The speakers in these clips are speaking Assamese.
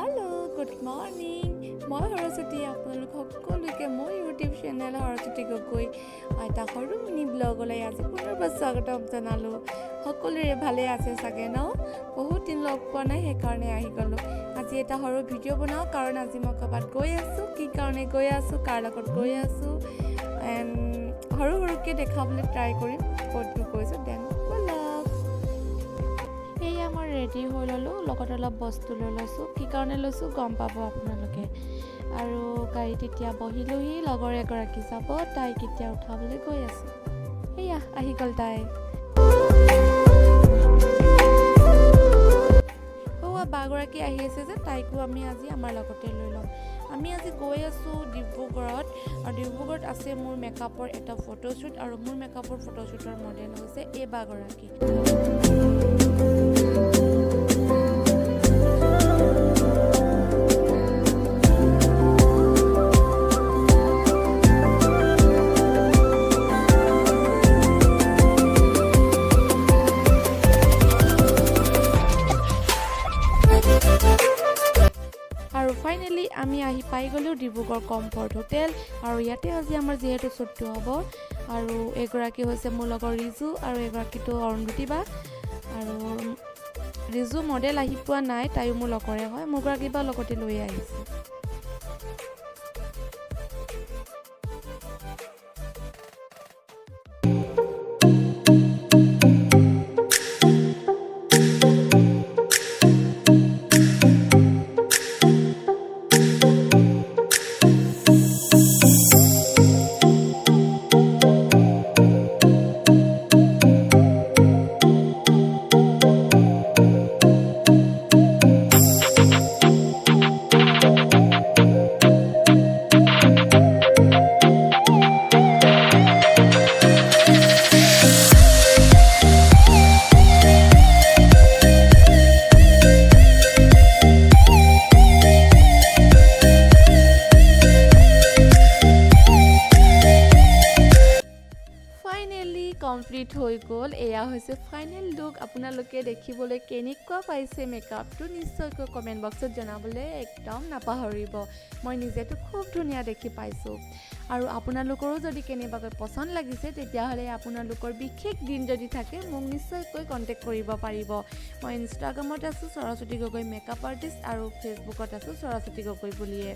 Hello, good morning. মই সৰস্বতী আপোনালোক সকলোকে মোৰ ইউটিউব চেনেল সৰস্বতী গগৈ এটা সৰু মিনি ব্লগলৈ আজি পুনৰবাৰ স্বাগতম জনালোঁ। সকলোৰে ভালে আছে চাগে ন? বহুত দিন লগ পোৱা নাই, সেইকাৰণে আহি গ'লোঁ। আজি এটা সৰু ভিডিঅ' বনাওঁ, কাৰণ আজি মই ক'ৰবাত গৈ আছোঁ। কি কাৰণে গৈ আছোঁ, কাৰ লগত গৈ আছোঁ, সৰু সৰুকৈ দেখাবলৈ ট্ৰাই কৰিম ক'ত গৈছোঁ। দেন এয়া মই ৰেডি হৈ ল'লোঁ, লগত অলপ বস্তু লৈ লৈছোঁ। কি কাৰণে লৈছোঁ গম পাব আপোনালোকে। আৰু গাড়ীত এতিয়া বহিলোহি, লগৰ এগৰাকী যাব, তাইক এতিয়া উঠাবলৈ গৈ আছোঁ। এয়া আহি গ'ল তাই। বাগৰাকী আহি আছে যে, তাইকো আমি আজি আমাৰ লগতে লৈ ল'ম। আমি আজি গৈ আছোঁ ডিব্ৰুগড়ত, আৰু ডিব্ৰুগড়ত আছে মোৰ মেকআপৰ এটা ফটোশ্বুট, আৰু মোৰ মেকআপৰ ফটোশ্বুটৰ মডেল হৈছে এই বাগৰাকী। আৰু ফাইনেলি আমি আহি পাই গ'লোঁ ডিব্ৰুগড় কমফৰ্ট হোটেল। আৰু ইয়াতে আজি আমাৰ যিহেতু শ্বুটটো হ'ব, আৰু এগৰাকী হৈছে মোৰ লগৰ ৰিজু, আৰু এগৰাকীটো অৰুন্ধতী বা। আৰু ৰিজু মডেল আহি পোৱা নাই, তাইও মোৰ লগৰে হয়, মোৰগৰাকী বা লগতে লৈ আহিছে। কমপ্লিট হৈ গ'ল। এয়া হৈছে ফাইনেল লুক। আপোনালোকে দেখিবলৈ কেনেকুৱা পাইছে মেকআপটো নিশ্চয়কৈ কমেণ্ট বক্সত জনাবলৈ একদম নাপাহৰিব। মই নিজেতো খুব ধুনীয়া দেখি পাইছোঁ। আৰু আপোনালোকৰো যদি কেনেবাকৈ পচন্দ লাগিছে, তেতিয়াহ'লে আপোনালোকৰ বিশেষ দিন যদি থাকে, মোক নিশ্চয়কৈ কণ্টেক্ট কৰিব পাৰিব। মই ইনষ্টাগ্ৰামত আছোঁ সৰস্বতী গগৈ মেকআপ আৰ্টিষ্ট, আৰু ফেচবুকত আছোঁ সৰস্বতী গগৈ বুলিয়ে।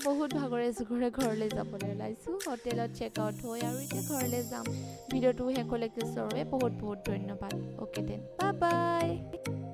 বহুত ভাগৰে জোগৰে ঘৰলৈ যাবলৈ ওলাইছোঁ। হোটেলত চেক আউট হৈ আৰু এতিয়া ঘৰলৈ যাম। ভিডিঅ'টো শেষলৈকে চোৱাৰ বাবে বহুত বহুত ধন্যবাদ। অ'কে দেন, বাই বাই।